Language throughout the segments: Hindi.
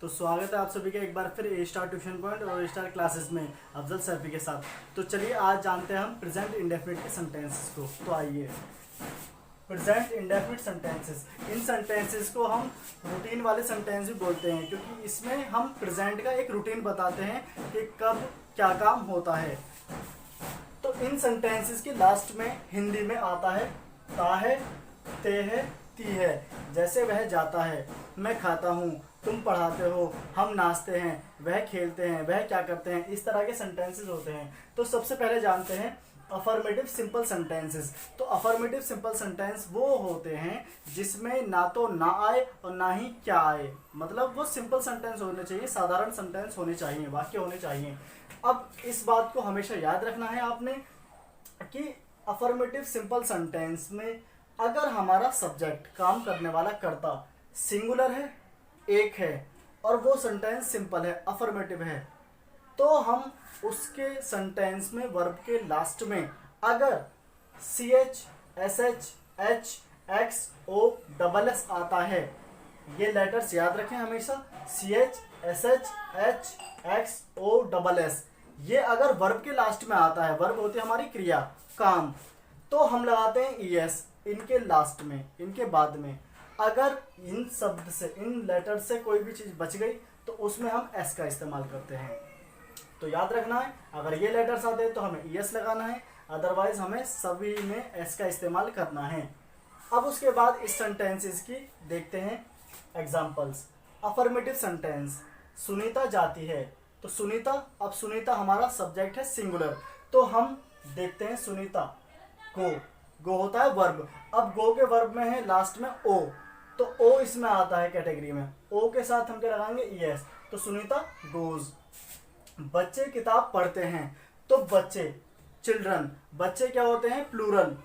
तो स्वागत है आप सभी का एक बार फिर ए स्टार ट्यूशन पॉइंट और ए स्टार क्लासेस में अफजल सैफी के साथ। तो चलिए आज जानते हैं हम प्रेजेंट इंडेफिनिट के सेंटेंसेस को। तो आइए, प्रेजेंट इंडेफिनिट सेंटेंसेस, इन सेंटेंसेस को हम रूटीन वाले सेंटेंस भी बोलते हैं क्योंककि इसमें हम प्रेजेंट का एक रूटीन बताते हैं कि कब क्या काम होता है। तो इन सेंटेंसेस के लास्ट में हिंदी में आता है ता है, ते है, ती है। जैसे वह जाता है, मैं खाता हूँ, तुम पढ़ाते हो, हम नाचते हैं, वह खेलते हैं, वह क्या करते हैं, इस तरह के सेंटेंसेस होते हैं। तो सबसे पहले जानते हैं अफर्मेटिव सिंपल सेंटेंसेस। तो अफर्मेटिव सिंपल सेंटेंस वो होते हैं जिसमें ना तो ना आए और ना ही क्या आए, मतलब वो सिंपल सेंटेंस होने चाहिए, साधारण सेंटेंस होने चाहिए, वाक्य होने चाहिए। अब इस बात को हमेशा याद रखना है आपने कि अफर्मेटिव सिंपल सेंटेंस में अगर हमारा सब्जेक्ट, काम करने वाला कर्ता सिंगुलर है, एक है, और वो सेंटेंस सिंपल है, अफर्मेटिव है, तो हम उसके सेंटेंस में वर्ब के लास्ट में अगर CH, SH, H, X, O, SS आता है, ये लेटर्स याद रखें हमेशा, CH, SH, H, X, O, SS, ये अगर वर्ब के लास्ट में आता है, वर्ब होती है हमारी क्रिया, काम, तो हम लगाते हैं ES इनके लास्ट में, इनके बाद में। अगर इन शब्द से, इन लेटर से कोई भी चीज बच गई तो उसमें हम S का इस्तेमाल करते हैं। तो याद रखना है, अगर ये लेटर्स आते हैं तो हमें ES लगाना है, अदरवाइज हमें सभी में S का इस्तेमाल करना है। अब उसके बाद इस सेंटेंसेस की देखते हैं एग्जांपल्स। अफर्मेटिव सेंटेंस, सुनीता जाती है, तो सुनीता, अब सुनीता हमारा सब्जेक्ट है सिंगुलर, तो हम देखते हैं सुनीता गो, गो होता है वर्ब। अब गो के वर्ब में है लास्ट में ओ, तो ओ इसमें आता है कैटेगरी में, ओ के साथ हम क्या लगाएंगे ES, तो सुनीता गोज। बच्चे किताब पढ़ते हैं, तो बच्चे, चिल्ड्रन, बच्चे क्या होते हैं प्लूरल,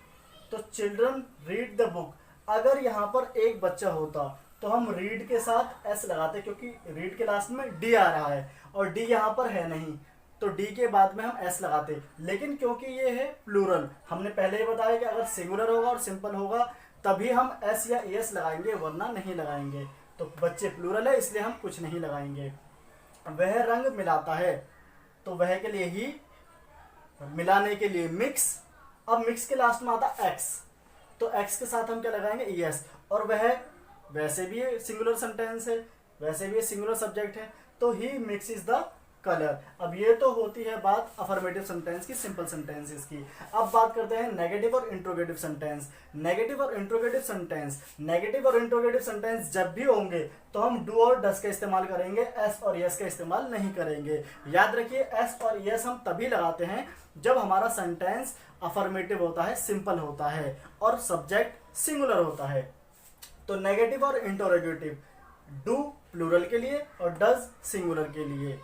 तो चिल्ड्रन रीड द बुक। अगर यहाँ पर एक बच्चा होता तो हम रीड के साथ S लगाते क्योंकि रीड के लास्ट में D आ रहा है और D यहाँ पर है नहीं, तो D के बाद में हम S लगाते। लेकिन क्योंकि ये है प्लूरल, हमने पहले ही बताया कि अगर सिंगुलर होगा और सिंपल होगा तभी हम S या ES लगाएंगे, वरना नहीं लगाएंगे। तो बच्चे प्लूरल है इसलिए हम कुछ नहीं लगाएंगे। वह रंग मिलाता है, तो वह के लिए ही, मिलाने के लिए मिक्स। अब मिक्स के लास्ट में आता X, तो X के साथ हम क्या लगाएंगे ES। और वह वैसे भी सिंगुलर सेंटेंस है, वैसे भी सिंगुलर सब्जेक्ट है, तो ही मिक्सेस द कलर। अब ये तो होती है बात अफर्मेटिव सेंटेंस की, सिंपल सेंटेंसेस की। अब बात करते हैं नेगेटिव और इंट्रोगेटिव सेंटेंस। नेगेटिव और इंट्रोगेटिव सेंटेंस, नेगेटिव और इंट्रोगेटिव सेंटेंस जब भी होंगे तो हम डू और डस का इस्तेमाल करेंगे, एस और यस का इस्तेमाल नहीं करेंगे। याद रखिए, एस और यस हम तभी लगाते हैं जब हमारा सेंटेंस अफर्मेटिव होता है, सिंपल होता है और सब्जेक्ट सिंगुलर होता है। तो नेगेटिव और इंट्रोगेटिव, डू प्लूरल के लिए और डज सिंगुलर के लिए।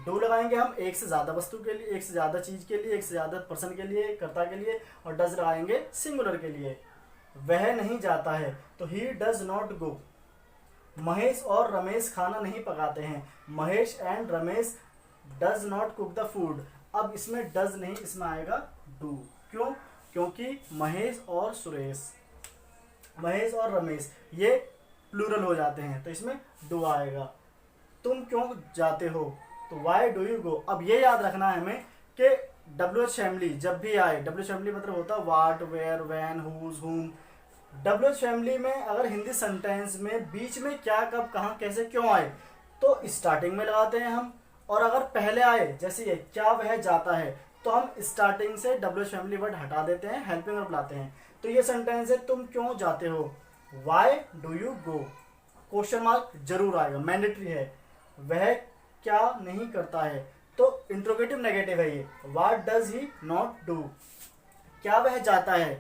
डू लगाएंगे हम एक से ज्यादा वस्तु के लिए, एक से ज्यादा चीज के लिए, एक से ज्यादा पर्सन के लिए, कर्ता के लिए, और डज लगाएंगे सिंगुलर के लिए। वह नहीं जाता है, तो he does not go. Mahesh और रमेश खाना नहीं पकाते हैं, Mahesh and Ramesh does not cook the food. अब इसमें डज नहीं, इसमें आएगा डू। क्यों? क्योंकि महेश और सुरेश, महेश और रमेश ये प्लूरल हो जाते हैं, तो इसमें डू आएगा। तुम क्यों जाते हो, तो वाई डू यू गो। अब ये याद रखना है हमें कि WH फैमिली जब भी आए, WH फैमिली मतलब होता है वाट, वेयर, वैन, हुज, हुम। WH फैमिली में अगर हिंदी सेंटेंस में बीच में क्या, कब, कहाँ, कैसे, क्यों आए तो स्टार्टिंग में लगाते हैं हम। और अगर पहले आए, जैसे ये क्या वह जाता है, तो हम स्टार्टिंग से WH फैमिली वर्ड हटा देते हैं, हेल्पिंग वर्ब लाते हैं। तो ये सेंटेंस है, तुम क्यों जाते हो, why do you go. Question mark जरूर आएगा, मैंडेटरी है। वह क्या नहीं करता है, तो इंट्रोगेटिव नेगेटिव है ये, what does he not do. क्या वह जाता है,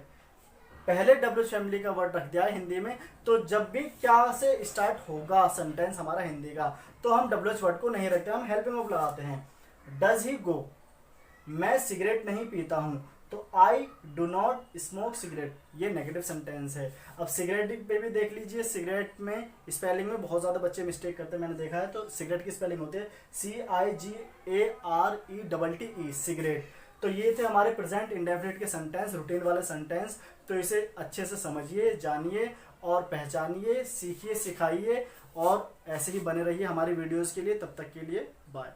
पहले WH फैमिली का वर्ड रख दिया है हिंदी में, तो जब भी क्या से स्टार्ट होगा सेंटेंस हमारा हिंदी का, तो हम WH वर्ड को नहीं रखते, हम हेल्पिंग वर्ब लगाते हैं। डज ही गो, मैं सिगरेट नहीं पीता हूं, तो I do not smoke cigarette, ये नेगेटिव सेंटेंस है। अब सिगरेट पे भी देख लीजिए, सिगरेट में स्पेलिंग में बहुत ज़्यादा बच्चे मिस्टेक करते हैं, मैंने देखा है। तो सिगरेट की स्पेलिंग होती है CIGARETTE, सिगरेट। तो ये थे हमारे प्रेजेंट इंडेफिनिट के सेंटेंस, रूटीन वाले सेंटेंस। तो इसे अच्छे से समझिए, जानिए और पहचानिए, सीखिए, सिखाइए और ऐसे ही बने रहिए हमारी वीडियोस के लिए। तब तक के लिए बाय।